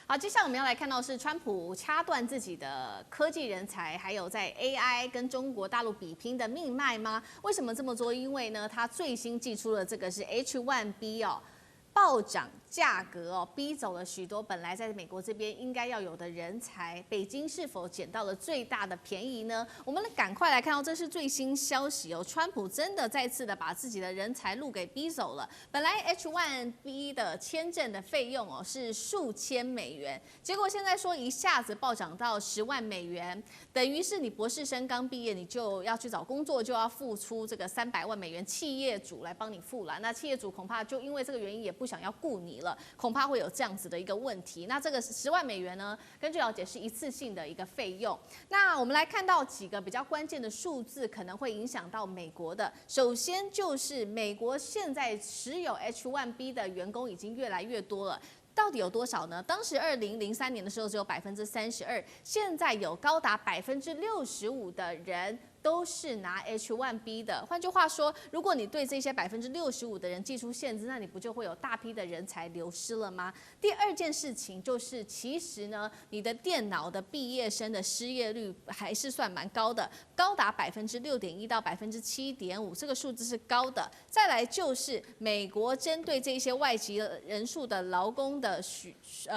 好，接下来我们要来看到是川普掐断自己的科技人才，还有在 AI 跟中国大陆比拼的命脉吗？为什么这么做？因为呢，他最新寄出了这个是 H1B 哦。暴涨价格哦，逼走了许多本来在美国这边应该要有的人才。北京是否捡到了最大的便宜呢？我们赶快来看到，这是最新消息哦。川普真的再次的把自己的人才路给逼走了。本来 H1B 的签证的费用哦是数千美元，结果现在说一下子暴涨到10万美元，等于是你博士生刚毕业，你就要去找工作，就要付出这个300万美元，企业主来帮你付了。那企业主恐怕就因为这个原因也不想要雇你了，恐怕会有这样子的一个问题。那这个10万美元呢，根据了解是一次性的一个费用。那我们来看到几个比较关键的数字，可能会影响到美国的。首先就是美国现在持有 H1B 的员工已经越来越多了。到底有多少呢？当时2003年的时候只有32%，现在有高达65%的人都是拿 H1B 的。换句话说，如果你对这些65%的人寄出限制，那你不就会有大批的人才流失了吗？第二件事情就是，其实呢，你的电脑的毕业生的失业率还是算蛮高的，高达6.1%到7.5%，这个数字是高的。再来就是美国针对这些外籍人数的劳工的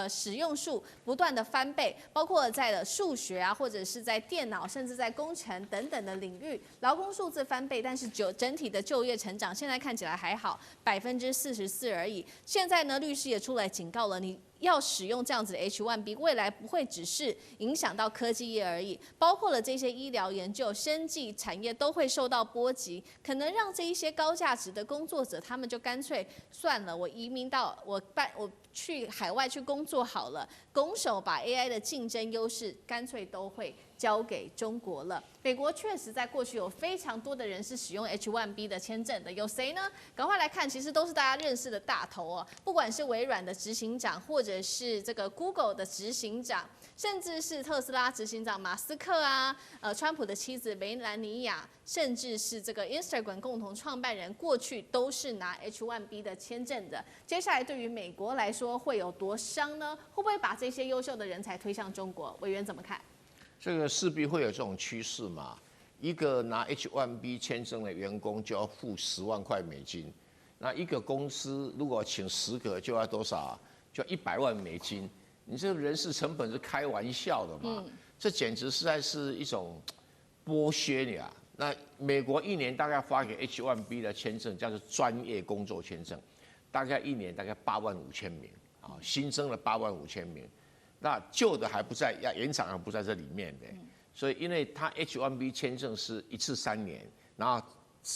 使用数不断的翻倍，包括在数学啊，或者是在电脑，甚至在工程等等的领域，劳工数字翻倍，但是整体的就业成长现在看起来还好，44%而已。现在呢，律师也出来警告了，你要使用这样子的 H1B， 未来不会只是影响到科技业而已，包括了这些医疗研究、生技产业都会受到波及，可能让这一些高价值的工作者，他们就干脆算了，我移民到我去海外去工作好了，拱手把 AI 的竞争优势干脆都会交给中国了。美国确实在过去有非常多的人是使用 H1B 的签证的，有谁呢？赶快来看，其实都是大家认识的大头哦，不管是微软的执行长，或者是这个 Google 的执行长，甚至是特斯拉执行长马斯克啊，川普的妻子梅兰妮亚，甚至是这个 Instagram 共同创办人，过去都是拿 H1B 的签证的。接下来对于美国来说会有多伤呢？会不会把这些优秀的人才推向中国？委员怎么看？这个势必会有这种趋势嘛。一个拿 H1B 签证的员工就要付10万块美金，那一个公司如果请10个就要多少啊？就要100万美金。你这个人事成本是开玩笑的嘛？这简直实在是一种剥削你啊！那美国一年大概发给 H1B 的签证叫做专业工作签证，大概一年大概85000名啊，新增了85000名。那旧的还不在，要延长还不在这里面的，所以因为它 H1B 签证是1次3年，然后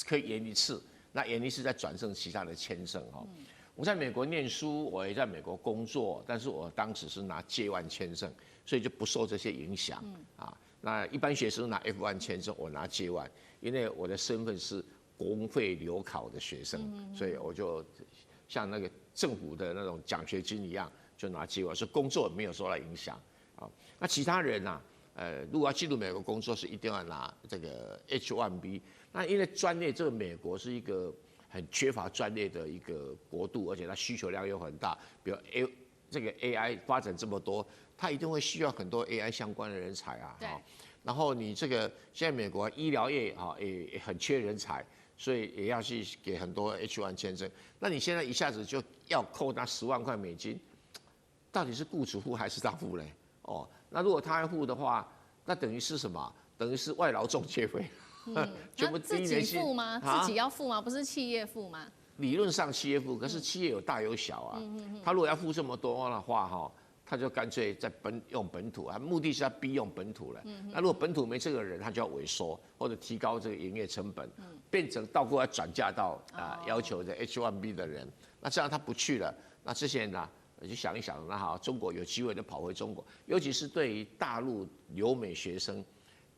可以延1次，那延1次再转成其他的签证哈。我在美国念书，我也在美国工作，但是我当时是拿 J1 签证，所以就不受这些影响啊。那一般学生拿 F1 签证，我拿 J1，因为我的身份是公费留考的学生，所以我就像那个政府的那种奖学金一样。就拿J1，所以工作没有受到影响啊。那其他人呐，如果要进入美国工作，是一定要拿这个 H1B。那因为专业，这个美国是一个很缺乏专业的一个国度，而且它需求量又很大。比如这个 AI 发展这么多，它一定会需要很多 AI 相关的人才啊。然后你这个现在美国医疗业啊也很缺人才，所以也要去给很多 H1 签证。那你现在一下子就要扣那10万块美金。到底是雇主付还是他付嘞？哦，那如果他要付的话，那等于是什么？等于是外劳中介费，全部自己付吗？自己要付吗？不是企业付吗？理论上企业付，可是企业有大有小啊。他如果要付这么多的话，哈，他就干脆在用本土啊，目的是要逼用本土了。那如果本土没这个人，他就要萎缩或者提高这个营业成本，变成到过来转嫁到要求的 H1B 的人，那这样他不去了，那这些人呢？就想一想，那好，中国有机会就跑回中国，尤其是对于大陆留美学生，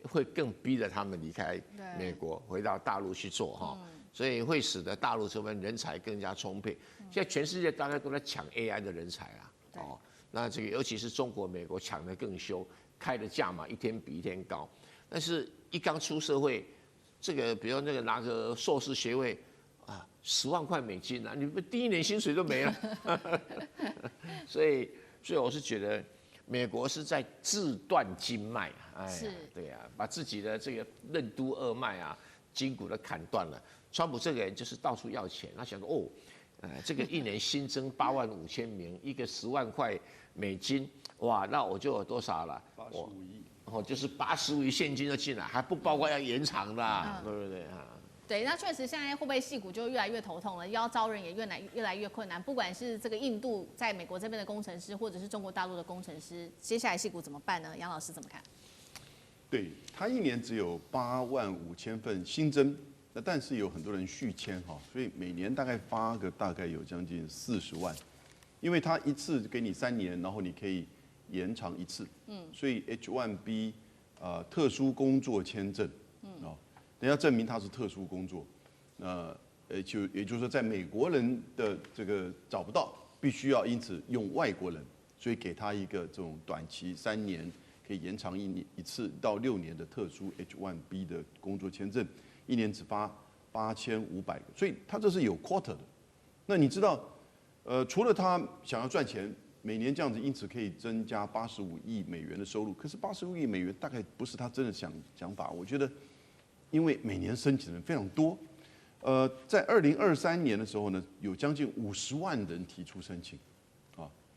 会更逼着他们离开美国，回到大陆去做哈，所以会使得大陆这边人才更加充沛。现在全世界大家都在抢 AI 的人才啊，哦，那这个尤其是中国、美国抢得更凶，开的价码一天比一天高。但是，一刚出社会，这个比如那个拿个硕士学位。10万块美金啊！你们第1年薪水都没了，所以所以我是觉得美国是在自断经脉，是，对啊，把自己的这个任督二脉啊筋骨都砍断了。川普这个人就是到处要钱，他想说这个一年新增85000名，一个10万块美金，哇，那我就有多少了？85亿。就是85亿现金就进来，还不包括要延长的，对不对啊？对，那确实现在会不会矽谷就越来越头痛了，要招人也越来越困难。不管是这个印度在美国这边的工程师，或者是中国大陆的工程师，接下来矽谷怎么办呢？杨老师怎么看？对，他一年只有85000份新增，那但是有很多人续签哈，所以每年大概发个大概有将近40万，因为他一次给你3年，然后你可以延长1次，所以 H1B 特殊工作签证，等下证明他是特殊工作，也就是说在美国人的这个找不到，必须要因此用外国人，所以给他一个这种短期3年可以延长一次到6年的特殊 H1B 的工作签证，一年只发8500个，所以他这是有 quota 的。那你知道，除了他想要赚钱，每年这样子，因此可以增加85亿美元的收入。可是85亿美元大概不是他真的想法。我觉得，因为每年申请的人非常多，在2023年的时候呢，有将近50万人提出申请，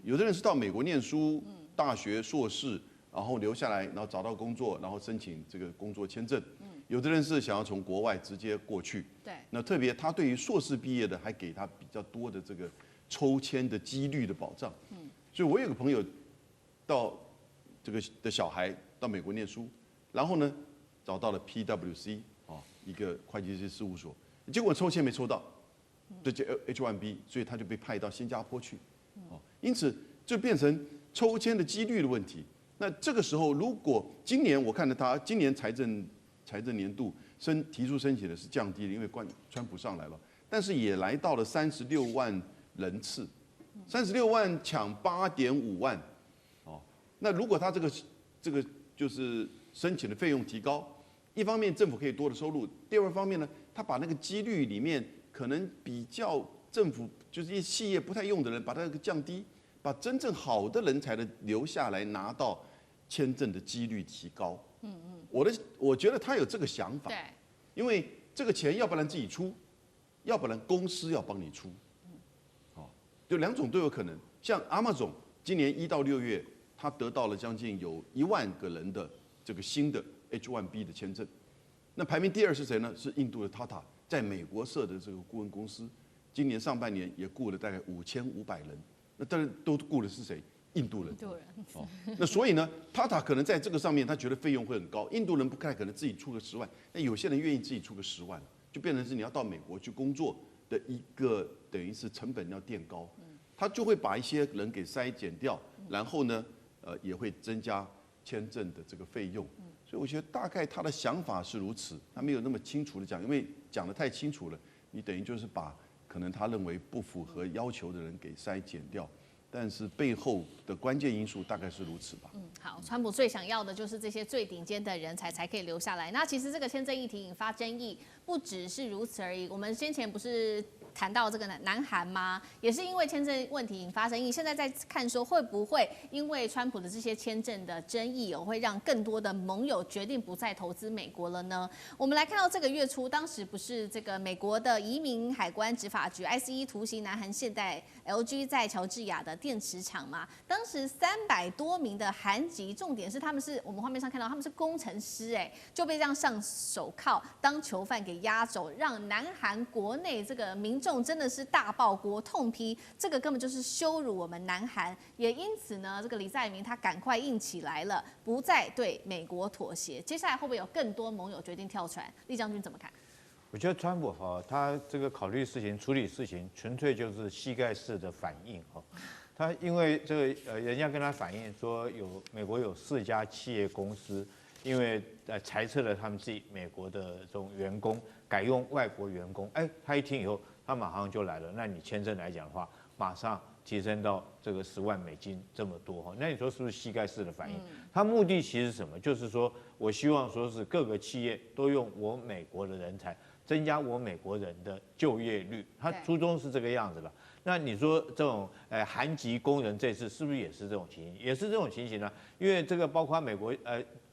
有的人是到美国念书，大学硕士，然后留下来，然后找到工作，然后申请这个工作签证。有的人是想要从国外直接过去。对。那特别他对于硕士毕业的，还给他比较多的这个抽签的几率的保障。所以我有个朋友到这个的小孩到美国念书，然后呢找到了 PwC 一个会计师事务所，结果抽签没抽到，这就 H1B， 所以他就被派到新加坡去。因此就变成抽签的几率的问题。那这个时候，如果今年我看到他今年财政年度提出申请的是降低了，因为川普上来了，但是也来到了36万人次。36万抢8.5万，那如果他这个就是申请的费用提高，一方面政府可以多的收入，第二方面呢，他把那个几率里面可能比较政府就是一些企业不太用的人，把它降低，把真正好的人才的留下来拿到签证的几率提高。我觉得他有这个想法，对，因为这个钱要不然自己出，要不然公司要帮你出。就2种都有可能。像 Amazon 今年1到6月，他得到了将近有1万个人的这个新的 H1B 的签证。那排名第2是谁呢？是印度的 Tata， 在美国设的这个顾问公司，今年上半年也雇了大概5500人。那当然都雇的是谁？印度人。那所以呢 ，Tata 可能在这个上面他觉得费用会很高，印度人不太可能自己出个10万，那有些人愿意自己出个10万，就变成是你要到美国去工作的一个等于是成本要垫高。他就会把一些人给筛减掉，然后呢，也会增加签证的这个费用。所以我觉得大概他的想法是如此，他没有那么清楚的讲，因为讲得太清楚了，你等于就是把可能他认为不符合要求的人给筛减掉。但是背后的关键因素大概是如此吧。好，川普最想要的就是这些最顶尖的人才可以留下来。那其实这个签证议题引发争议，不只是如此而已。我们先前不是谈到这个南韩吗？也是因为签证问题引发争议。现在在看说会不会因为川普的这些签证的争议，会让更多的盟友决定不再投资美国了呢？我们来看到这个月初，当时不是这个美国的移民海关执法局 ICE 突袭南韩现代 LG 在乔治亚的电池厂嘛？当时300多名的韩籍，重点是他们是我们画面上看到他们是工程师，就被这样上手铐当囚犯给押走，让南韩国内这个民众真的是大爆锅，痛批这个根本就是羞辱我们南韩。也因此呢，这个李在明他赶快硬起来了，不再对美国妥协。接下来会不会有更多盟友决定跳船？厉将军怎么看？我觉得川普他这个考虑事情、处理事情，纯粹就是膝盖式的反应他因为这个人家跟他反映说，美国有4家企业公司，因为裁撤了他们自己美国的这种员工，改用外国员工。他一听以后，他马上就来了。那你签证来讲的话，马上提升到这个10万美金这么多那你说是不是膝盖式的反应？他目的其实是什么？就是说我希望说是各个企业都用我美国的人才。增加我美国人的就业率，他初衷是这个样子了。那你说这种韩籍工人这次是不是也是这种情形？也是这种情形呢？因为这个包括美国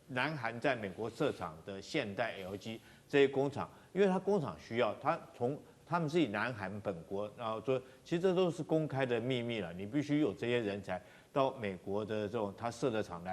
南韩在美国设厂的现代、LG 这些工厂，因为它工厂需要，他们是以南韩本国，然后说其实这都是公开的秘密了，你必须有这些人才到美国的这种他设的厂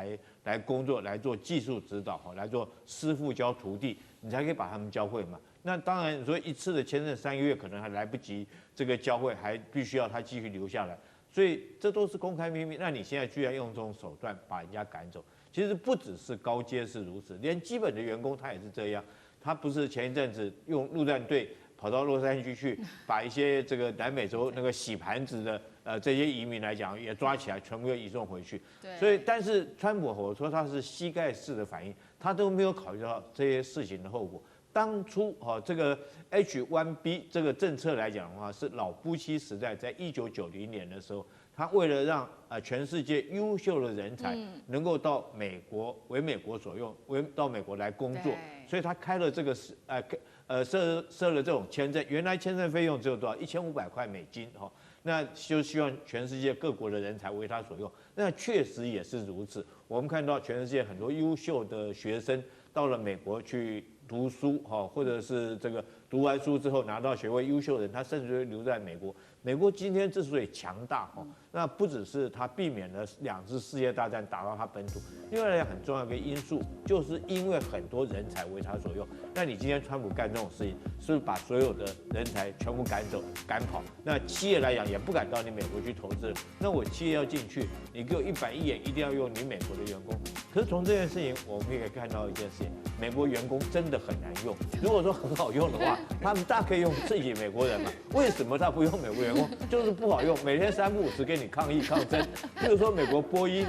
来工作，来做技术指导，来做师傅教徒弟，你才可以把他们教会嘛。那当然，你说一次的签证3个月可能还来不及这个教会，还必须要他继续留下来，所以这都是公开秘密。那你现在居然用这种手段把人家赶走，其实不只是高阶是如此，连基本的员工他也是这样。他不是前一阵子用陆战队跑到洛杉矶去，把一些这个南美洲那个洗盘子的这些移民来讲也抓起来，全部又移送回去。所以，但是川普我说他是膝盖式的反应，他都没有考虑到这些事情的后果。当初这个 H1B 这个政策来讲的话，是老布希时代在1990年的时候，他为了让全世界优秀的人才能够到美国为美国所用，到美国来工作，所以他开了这个设了这种签证，原来签证费用只有多少？1500块美金那就希望全世界各国的人才为他所用。那确实也是如此，我们看到全世界很多优秀的学生到了美国去读书或者是这个读完书之后拿到学位，优秀的人他甚至会留在美国。美国今天之所以强大那不只是他避免了2次世界大战打到他本土，另外来讲很重要的一个因素，就是因为很多人才为他所用。那你今天川普干这种事情，是不是把所有的人才全部赶走、赶跑？那企业来讲也不敢到你美国去投资。那我企业要进去，你给我100亿元，一定要用你美国的员工。可是从这件事情，我们也可以看到一件事情，美国员工真的很难用。如果说很好用的话，他们大可以用自己美国人嘛？为什么他不用美国员工？就是不好用，每天3不5时跟你抗议抗争。比如说美国波音